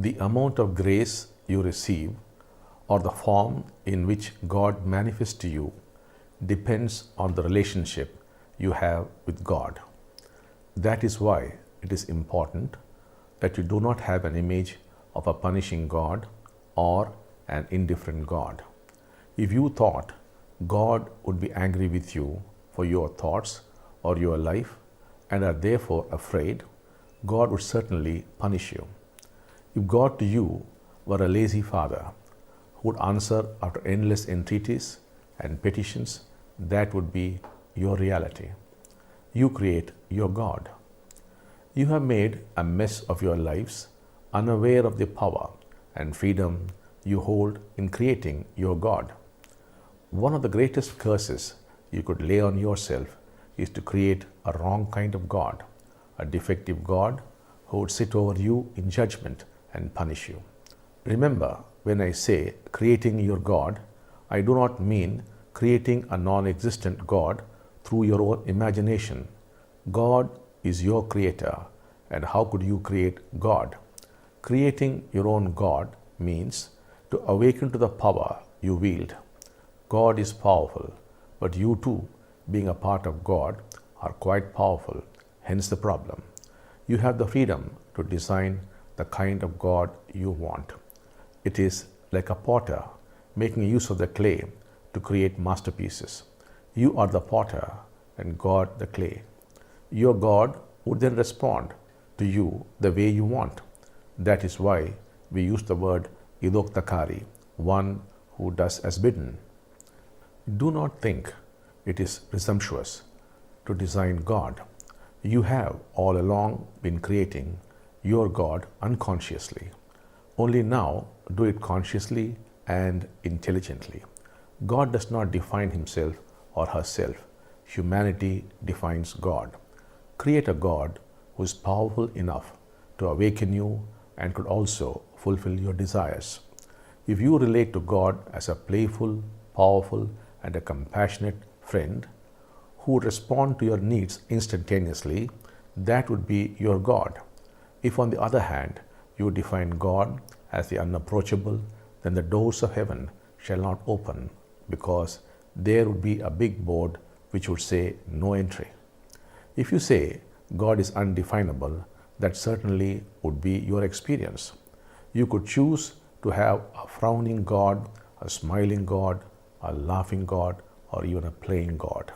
The amount of grace you receive or the form in which God manifests to you depends on the relationship you have with God. That is why it is important that you do not have an image of a punishing God or an indifferent God. If you thought God would be angry with you for your thoughts or your life and are therefore afraid, God would certainly punish you. If God to you were a lazy father who would answer after endless entreaties and petitions, that would be your reality. You create your God. You have made a mess of your lives, unaware of the power and freedom you hold in creating your God. One of the greatest curses you could lay on yourself is to create a wrong kind of God, a defective God who would sit over you in judgment and punish you. Remember, when I say creating your God, I do not mean creating a non-existent God through your own imagination. God is your creator, and how could you create God? Creating your own God means to awaken to the power you wield. God is powerful, but you too, being a part of God, are quite powerful, hence the problem. You have the freedom to design the kind of God you want. It is like a potter making use of the clay to create masterpieces. You are the potter and God the clay. Your God would then respond to you the way you want. That is why we use the word idoktakari, one who does as bidden. Do not think it is presumptuous to design God. You have all along been creating your God unconsciously. Only now do it consciously and intelligently. God does not define himself or herself. Humanity defines God. Create a God who is powerful enough to awaken you and could also fulfill your desires. If you relate to God as a playful, powerful, and a compassionate friend who would respond to your needs instantaneously, that would be your God. If, on the other hand, you define God as the unapproachable, then the doors of heaven shall not open, because there would be a big board which would say no entry. If you say God is undefinable, that certainly would be your experience. You could choose to have a frowning God, a smiling God, a laughing God, or even a playing God.